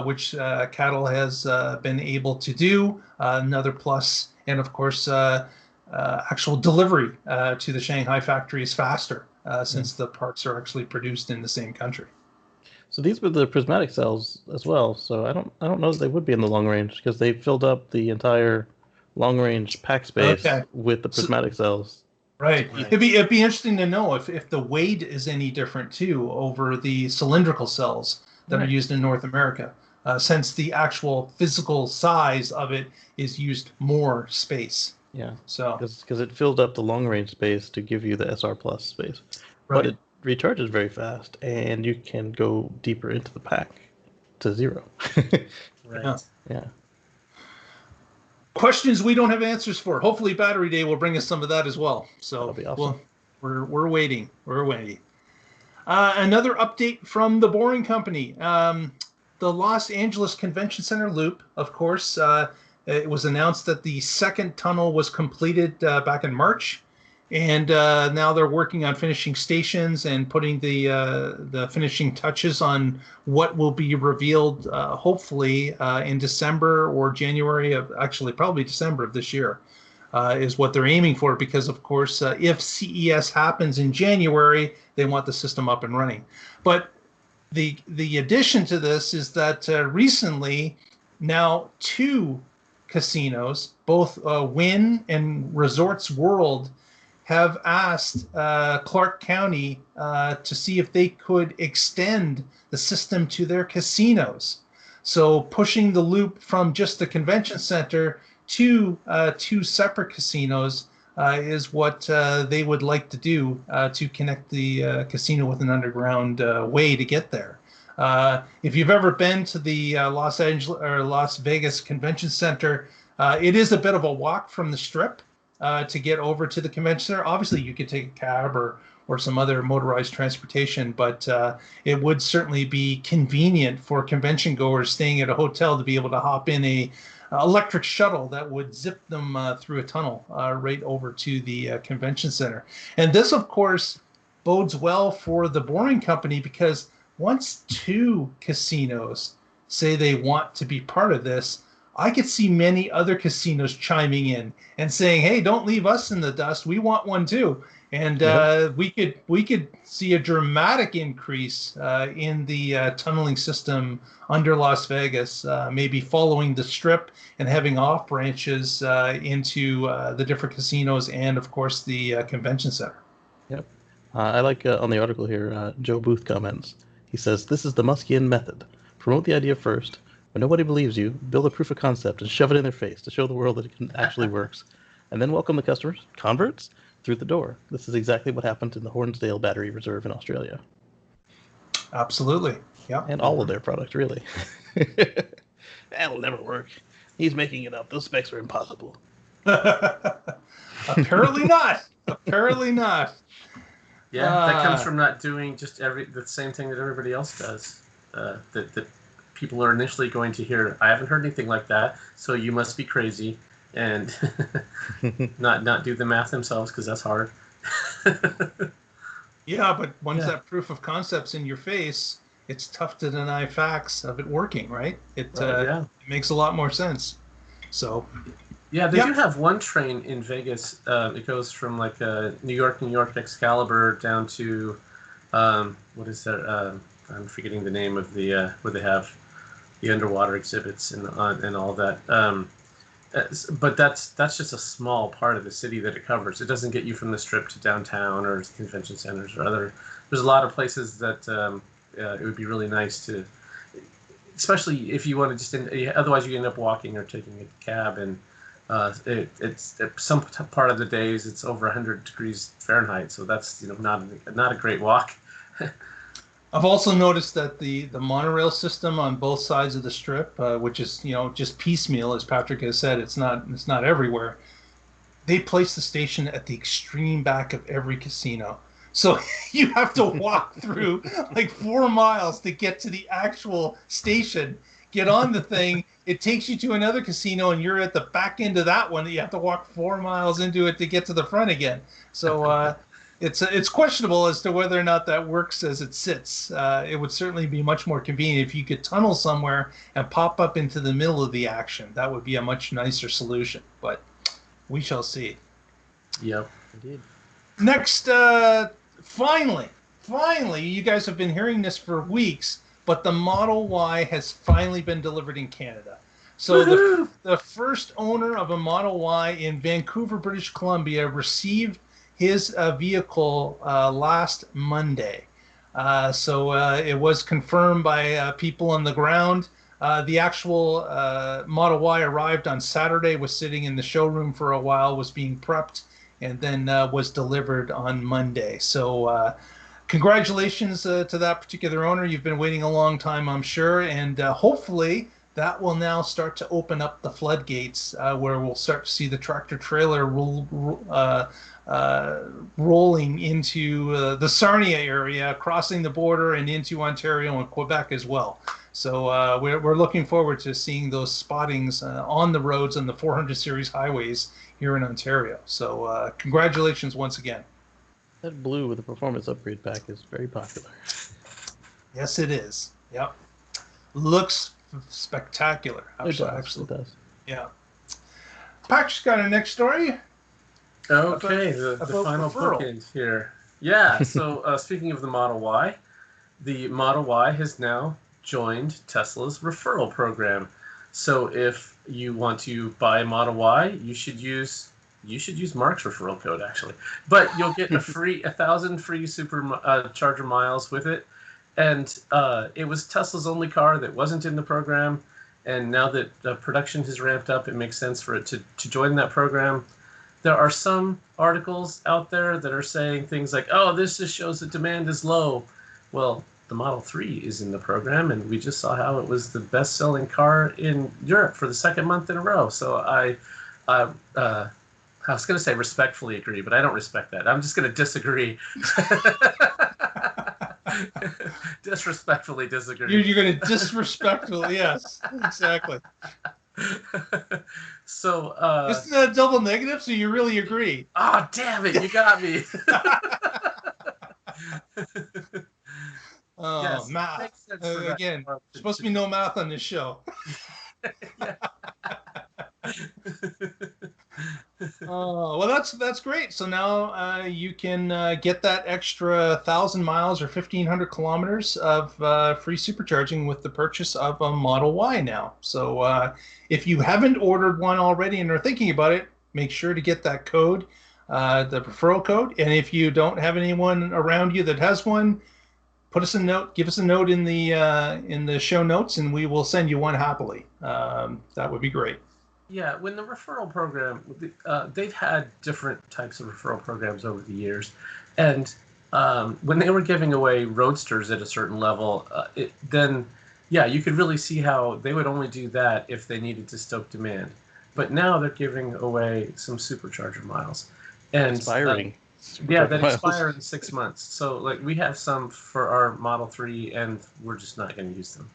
which CATL has been able to do. Another plus, and of course, actual delivery to the Shanghai factory is faster since the parts are actually produced in the same country. So these were the prismatic cells as well. So I don't know that they would be in the long range because they filled up the entire long range pack space with the prismatic cells. Right. It'd be interesting to know if the weight is any different too over the cylindrical cells that are used in North America, since the actual physical size of it is used more space. Yeah. So because it filled up the long range space to give you the SR plus space, but it recharges very fast, and you can go deeper into the pack to 0. Right. Yeah. Questions we don't have answers for. Hopefully, Battery Day will bring us some of that as well. So that'll be awesome. We're waiting. We're waiting. Another update from the Boring Company. The Los Angeles Convention Center loop, of course, it was announced that the second tunnel was completed back in March. And now they're working on finishing stations and putting the finishing touches on what will be revealed, hopefully in December or January of, actually probably December of this year, is what they're aiming for. Because of course, if CES happens in January, they want the system up and running. But the addition to this is that recently, now 2 casinos, both Wynn and Resorts World, have asked Clark County to see if they could extend the system to their casinos. So pushing the loop from just the convention center to 2 separate casinos is what they would like to do to connect the casino with an underground way to get there. If you've ever been to the Las Vegas Convention Center, it is a bit of a walk from the Strip to get over to the convention center. Obviously, you could take a cab or some other motorized transportation, but it would certainly be convenient for convention goers staying at a hotel to be able to hop in a electric shuttle that would zip them through a tunnel right over to the convention center. And this, of course, bodes well for the Boring Company, because once 2 casinos say they want to be part of this, I could see many other casinos chiming in and saying, "Hey, don't leave us in the dust. We want one too." And we could see a dramatic increase in the tunneling system under Las Vegas, maybe following the strip and having off branches into the different casinos and, of course, the convention center. Yep. I like on the article here, Joe Booth comments. He says, "This is the Muskian method. Promote the idea first. When nobody believes you, build a proof of concept and shove it in their face to show the world that it actually works. And then welcome the customers, converts, through the door. This is exactly what happened in the Hornsdale Battery Reserve in Australia." Absolutely. Yeah. And all of their products, really. That'll never work. He's making it up. Those specs are impossible. Apparently not. Apparently not. Yeah, that comes from not doing just the same thing that everybody else does. That people are initially going to hear, "I haven't heard anything like that, so you must be crazy," and not do the math themselves, because that's hard. Yeah, but once that proof of concept's in your face, it's tough to deny facts of it working, right? It makes a lot more sense. So. Yeah, they do have one train in Vegas. It goes from like New York Excalibur down to what is that? I'm forgetting the name of the where they have the underwater exhibits and all that. But that's just a small part of the city that it covers. It doesn't get you from the Strip to downtown or convention centers or other. There's a lot of places that it would be really nice to, especially if you want to just. Otherwise, you end up walking or taking a cab and. It's some part of the days it's over 100 degrees Fahrenheit, so that's not a great walk. I've also noticed that the monorail system on both sides of the strip, which is just piecemeal, as Patrick has said, it's not everywhere. They place the station at the extreme back of every casino, so you have to walk through like 4 miles to get to the actual station. Get on the thing, it takes you to another casino, and you're at the back end of that one that you have to walk 4 miles into it to get to the front again. So it's questionable as to whether or not that works as it sits. It would certainly be much more convenient if you could tunnel somewhere and pop up into the middle of the action. That would be a much nicer solution, but we shall see. Yep. Indeed. Next, finally, you guys have been hearing this for weeks, but the Model Y has finally been delivered in Canada. So the first owner of a Model Y in Vancouver, British Columbia, received his vehicle last Monday. So it was confirmed by people on the ground. The actual Model Y arrived on Saturday, was sitting in the showroom for a while, was being prepped, and then was delivered on Monday. So congratulations to that particular owner. You've been waiting a long time, I'm sure, and hopefully that will now start to open up the floodgates where we'll start to see the tractor trailer rolling into the Sarnia area, crossing the border and into Ontario and Quebec as well. So we're looking forward to seeing those spottings on the roads on the 400 series highways here in Ontario. So congratulations once again. That blue with the performance upgrade pack is very popular. Yes, it is. Yep. Looks spectacular. Absolutely. It does. Yeah. Patrick's got our next story. Okay, the final bookend here. Yeah, so speaking of the Model Y, the Model Y has now joined Tesla's referral program. So if you want to buy a Model Y, you should use Mark's referral code, actually. But you'll get 1,000 free Supercharger miles with it. And it was Tesla's only car that wasn't in the program. And now that production has ramped up, it makes sense for it to join that program. There are some articles out there that are saying things like, "Oh, this just shows that demand is low." Well, the Model 3 is in the program, and we just saw how it was the best-selling car in Europe for the second month in a row. So I was going to say respectfully agree, but I don't respect that. I'm just going to disagree. Disrespectfully disagree. You're going to disrespectfully, yes, exactly. So isn't that a double negative? So you really agree? Oh, damn it! You got me. Oh, yes, math again. Supposed to be no math on this show. Yeah. Oh, well, that's great. So now you can get that extra 1,000 miles or 1,500 kilometers of free supercharging with the purchase of a Model Y now. So if you haven't ordered one already and are thinking about it, make sure to get that code, the referral code. And if you don't have anyone around you that has one, put us a note. Give us a note in the show notes, and we will send you one happily. That would be great. Yeah, when the referral program, they've had different types of referral programs over the years, and when they were giving away roadsters at a certain level, then you could really see how they would only do that if they needed to stoke demand. But now they're giving away some supercharger miles, and Expiring. that Supercharger miles. expire in 6 months. So like we have some for our Model 3, and we're just not going to use them.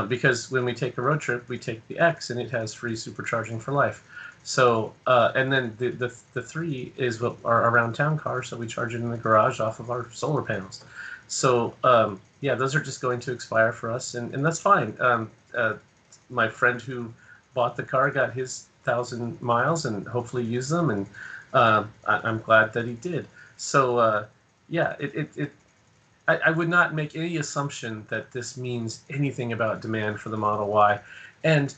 Because when we take a road trip, we take the X, and it has free supercharging for life. So, and then the 3 is what our around town car, so we charge it in the garage off of our solar panels. So, those are just going to expire for us, and that's fine. My friend who bought the car got his 1,000 miles and hopefully used them, and I'm glad that he did. So, I would not make any assumption that this means anything about demand for the Model Y, and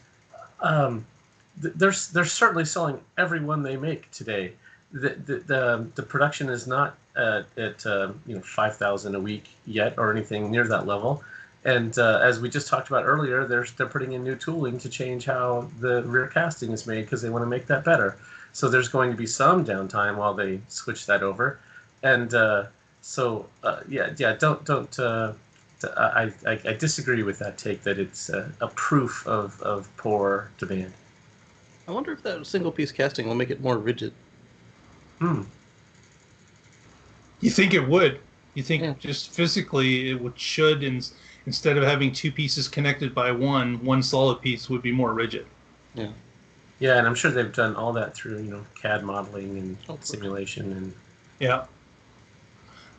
they're certainly selling every one they make today. The production is not at 5,000 a week yet or anything near that level, and as we just talked about earlier, they're putting in new tooling to change how the rear casting is made because they want to make that better. So there's going to be some downtime while they switch that over, and I disagree with that take that it's a proof of poor demand. I wonder if that single piece casting will make it more rigid. You think it would? You think just physically it should, instead of having two pieces connected by one solid piece would be more rigid. Yeah. Yeah, and I'm sure they've done all that through CAD modeling and simulation and. Yeah.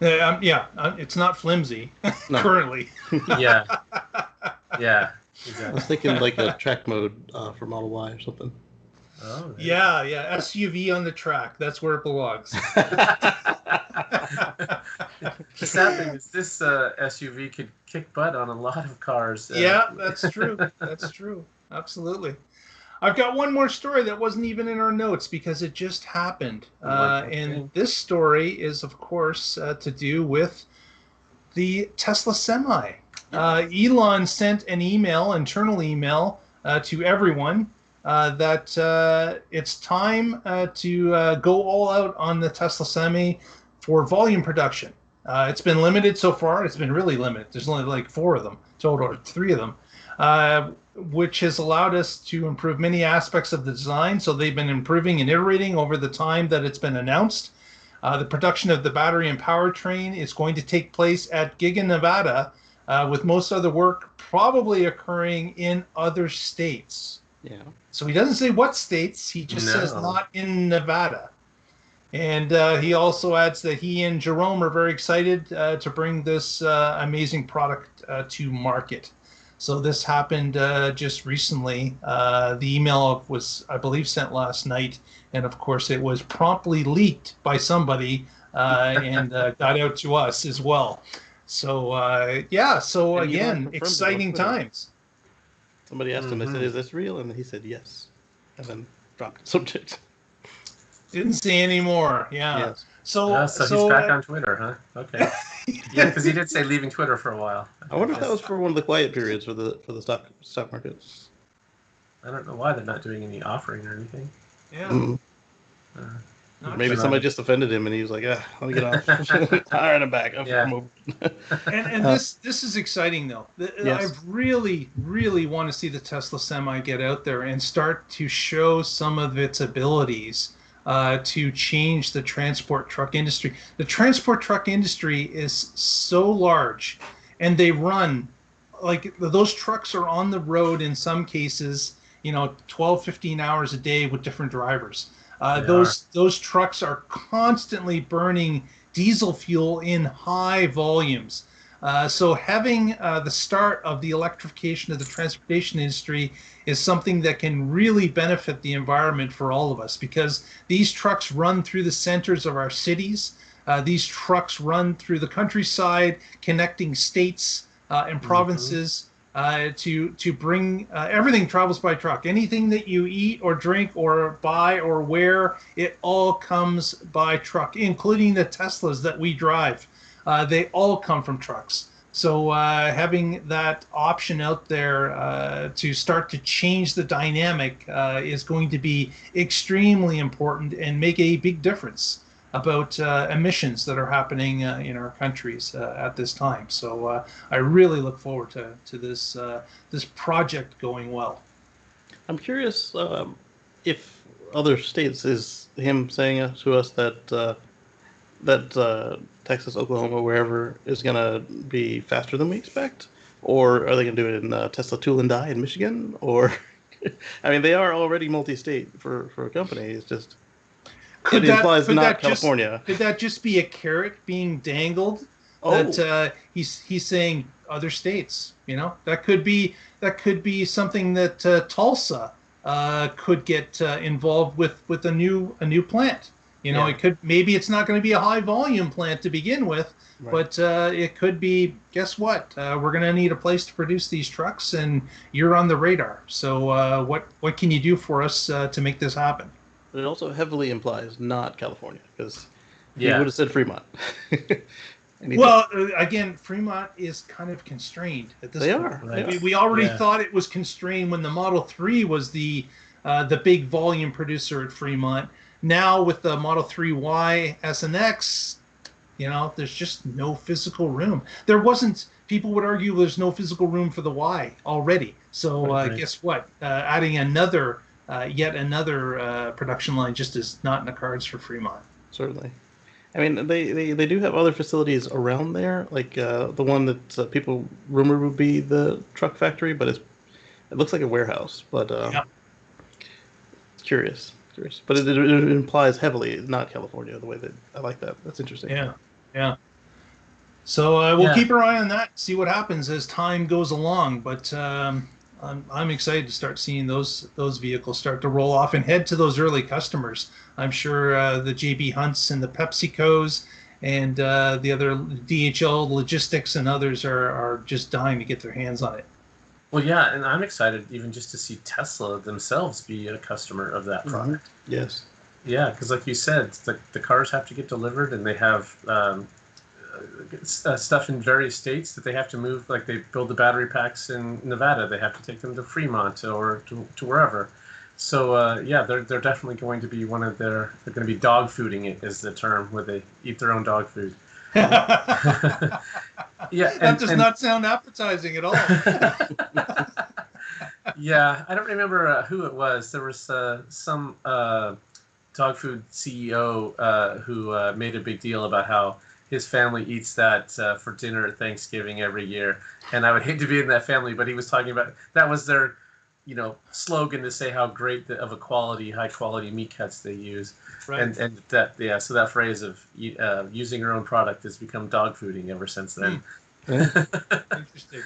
It's not flimsy currently. Yeah, exactly. I was thinking like a track mode for Model Y or something. Oh. Yeah, SUV on the track. That's where it belongs. The sad thing is this SUV could kick butt on a lot of cars. Yeah, that's true. That's true. Absolutely. I've got one more story that wasn't even in our notes because it just happened. And this story is, of course, to do with the Tesla Semi. Elon sent an internal email to everyone that it's time to go all out on the Tesla Semi for volume production. It's been limited so far. It's been really limited. There's only like 4 of them total, or 3 of them. Which has allowed us to improve many aspects of the design. So they've been improving and iterating over the time that it's been announced. The production of the battery and powertrain is going to take place at Giga, Nevada, with most other work probably occurring in other states. Yeah. So he doesn't say what states. He just says not in Nevada. And he also adds that he and Jerome are very excited to bring this amazing product to market. So this happened just recently. The email was, I believe, sent last night. And, of course, it was promptly leaked by somebody and got out to us as well. So, so again, exciting times. Somebody asked him, they said, is this real? And he said, yes. And then dropped the subject. Didn't say any more. Yeah. Yes. So he's back on Twitter, huh? Okay. Yeah, because he did say leaving Twitter for a while. I wonder if that was for one of the quiet periods for the stock market. I don't know why they're not doing any offering or anything. Yeah. Maybe somebody just offended him and he was like, let me get off. All right, I'm back. And this is exciting, though. Yes. I really, really want to see the Tesla Semi get out there and start to show some of its abilities to change the transport truck industry. The transport truck industry is so large, and they run, like, those trucks are on the road in some cases, 12, 15 hours a day with different drivers. Those trucks are constantly burning diesel fuel in high volumes. So having the start of the electrification of the transportation industry is something that can really benefit the environment for all of us, because these trucks run through the centers of our cities. These trucks run through the countryside, connecting states and provinces. To bring everything travels by truck. Anything that you eat or drink or buy or wear, it all comes by truck, including the Teslas that we drive. They all come from trucks. So having that option out there to start to change the dynamic is going to be extremely important and make a big difference about emissions that are happening in our countries at this time. So I really look forward to this this project going well. I'm curious if other states, is him saying to us that Texas, Oklahoma, wherever is going to be faster than we expect, or are they going to do it in Tesla Tool and Die in Michigan? Or I mean, they are already multi-state for a company. It's just Could it implies not California. Could that just be a carrot being dangled? That he's saying other states. You know, that could be something that Tulsa could get involved with a new plant. You know, maybe it's not going to be a high volume plant to begin with, but it could be. Guess what? We're going to need a place to produce these trucks, and you're on the radar. So what can you do for us to make this happen? But it also heavily implies not California, because he would have said Fremont. Well, again, Fremont is kind of constrained at this point. Right. We already thought it was constrained when the Model 3 was the big volume producer at Fremont. Now with the Model 3 Y, S, and X, you know, there's just no physical room. There wasn't. People would argue there's no physical room for the Y already. So guess what? Adding yet another production line just is not in the cards for Fremont. Certainly. I mean, they do have other facilities around there, like the one that people rumor would be the truck factory, but it looks like a warehouse. But it's curious. But it implies heavily not California, the way that I like that. That's interesting. Yeah. So we'll keep our eye on that, see what happens as time goes along. But I'm excited to start seeing those vehicles start to roll off and head to those early customers. I'm sure the JB Hunts and the PepsiCos and the other DHL Logistics and others are just dying to get their hands on it. Well, yeah, and I'm excited even just to see Tesla themselves be a customer of that product. Mm-hmm. Yes. Yeah, because like you said, the cars have to get delivered, and they have stuff in various states that they have to move. Like they build the battery packs in Nevada, they have to take them to Fremont or to wherever. So they're definitely going to be they're going to be dog fooding it, is the term, where they eat their own dog food. That does not sound appetizing at all. Yeah, I don't remember who it was. There was some dog food CEO who made a big deal about how his family eats that for dinner at Thanksgiving every year, and I would hate to be in that family. But he was talking about that was their, slogan to say how great of a high quality meat cuts they use, right. and that so that phrase of using your own product has become dog fooding ever since then. Interesting.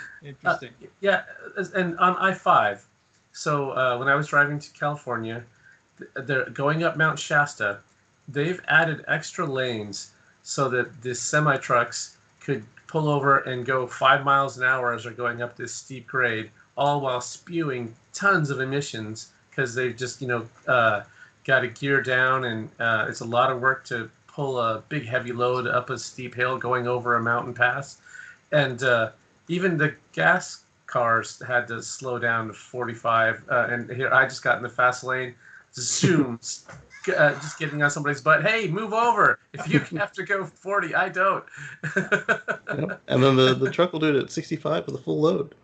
And on I-5, so when I was driving to California, they're going up Mount Shasta. They've added extra lanes so that the semi trucks could pull over and go 5 miles an hour as they're going up this steep grade, all while spewing tons of emissions, because they've just got to gear down, and it's a lot of work to pull a big heavy load up a steep hill going over a mountain pass. And even the gas cars had to slow down to 45. And here I just got in the fast lane, zoom, just getting on somebody's butt. Hey, move over! If you have to go 40, I don't. Yep. And then the truck will do it at 65 with a full load.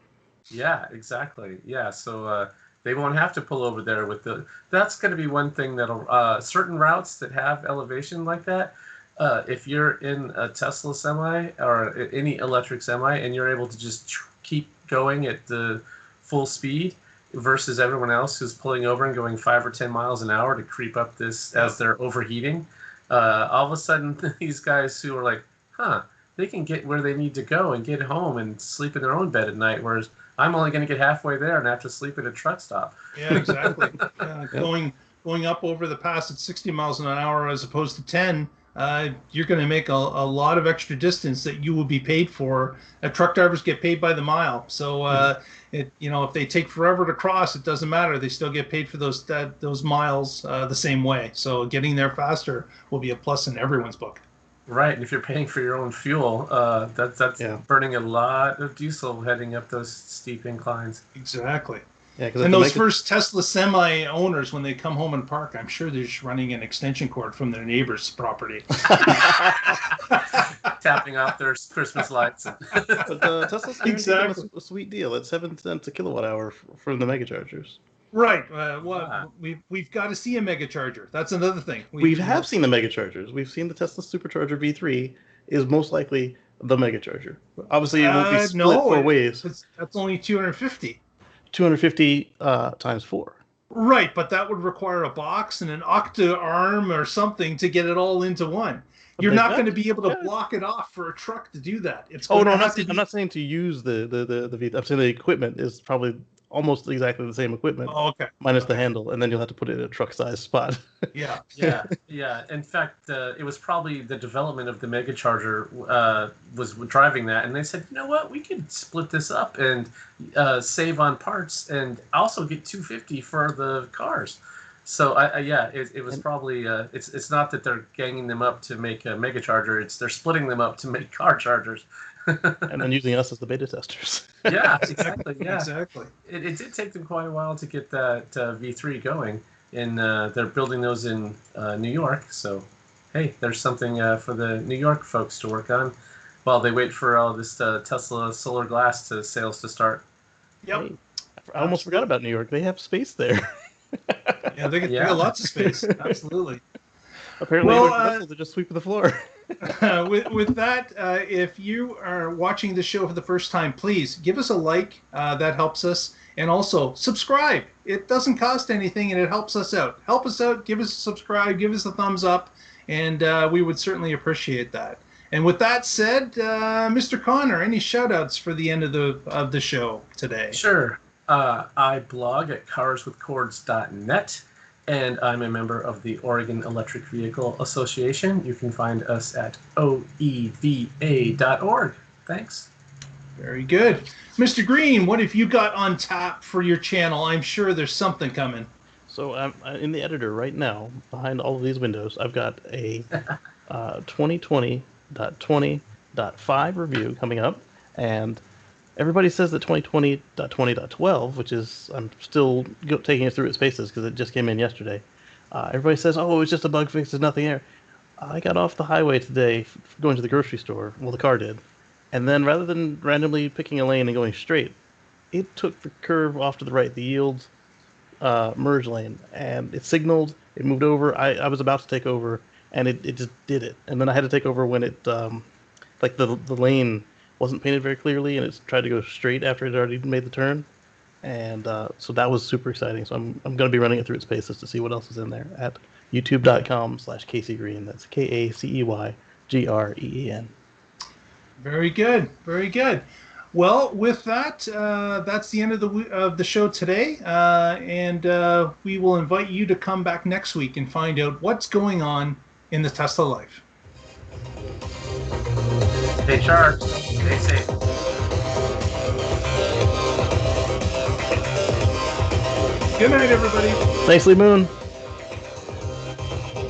Yeah, exactly. Yeah, so they won't have to pull over there with the. That's going to be one thing that'll certain routes that have elevation like that. If you're in a Tesla semi or any electric semi and you're able to just keep going at the full speed versus everyone else who's pulling over and going 5 or 10 miles an hour to creep up this as they're overheating, all of a sudden these guys who are like, they can get where they need to go and get home and sleep in their own bed at night, whereas I'm only going to get halfway there and have to sleep at a truck stop. Yeah, exactly. Going up over the pass at 60 miles an hour as opposed to 10, you're going to make a lot of extra distance that you will be paid for. Truck drivers get paid by the mile, so if they take forever to cross, it doesn't matter. They still get paid for those miles the same way. So getting there faster will be a plus in everyone's book. Right, and if you're paying for your own fuel, that's burning a lot of diesel heading up those steep inclines. Exactly. Yeah, and those first Tesla Semi owners, when they come home and park, I'm sure they're just running an extension cord from their neighbor's property. Tapping off their Christmas lights. But Tesla's exactly a sweet deal. It's 7 cents a kilowatt hour from the megachargers. Right. We've got to see a megacharger. That's another thing. We have seen the megachargers. We've seen the Tesla Supercharger V3 is most likely the megacharger. Obviously, it won't be split 4 ways. That's only 250. 250 times 4. Right, but that would require a box and an octa arm or something to get it all into one. You're not going to be able to block it off for a truck to do that. I'm not saying to use the V3. I'm saying the equipment is probably almost exactly the same equipment. Oh, okay. Minus the handle, and then you'll have to put it in a truck-sized spot. Yeah. In fact, it was probably the development of the megacharger was driving that, and they said, you know what, we could split this up and save on parts, and also get $250 for the cars. So it was probably it's not that they're ganging them up to make a megacharger; it's they're splitting them up to make car chargers. And then using us as the beta testers. Yeah, exactly. Yeah, exactly. It did take them quite a while to get that V3 going, and they're building those in New York. So, hey, there's something for the New York folks to work on while they wait for all this Tesla solar glass sales to start. Yep. Hey, I almost forgot about New York. They have space there. Yeah, they got lots of space. Absolutely. Apparently, they're just sweeping the floor. With that, if you are watching the show for the first time, please give us a like. That helps us. And also, subscribe. It doesn't cost anything, and it helps us out. Help us out. Give us a subscribe. Give us a thumbs up. And we would certainly appreciate that. And with that said, Mr. Connor, any shout-outs for the end of the show today? Sure. I blog at carswithcords.net. And I'm a member of the Oregon Electric Vehicle Association. You can find us at oeva.org. Thanks. Very good. Mr. Green, what have you got on tap for your channel? I'm sure there's something coming. So I'm in the editor right now, behind all of these windows. I've got a 2020.20.5 review coming up. And everybody says that 2020.20.12, which is, I'm still taking it through its paces because it just came in yesterday. Everybody says, oh, it was just a bug fix, there's nothing there. I got off the highway today going to the grocery store. Well, the car did. And then rather than randomly picking a lane and going straight, it took the curve off to the right, the yield merge lane, and it signaled, it moved over. I was about to take over, and it just did it. And then I had to take over when it, like the lane wasn't painted very clearly, and it tried to go straight after it had already made the turn. And so that was super exciting. So I'm going to be running it through its paces to see what else is in there at youtube.com/Casey Green. That's KACEYGREEN. Very good. Very good. Well, with that, that's the end of the show today. And we will invite you to come back next week and find out what's going on in the Tesla life. Stay charged. Stay safe. Good night, everybody. Thanks, Lee Moon.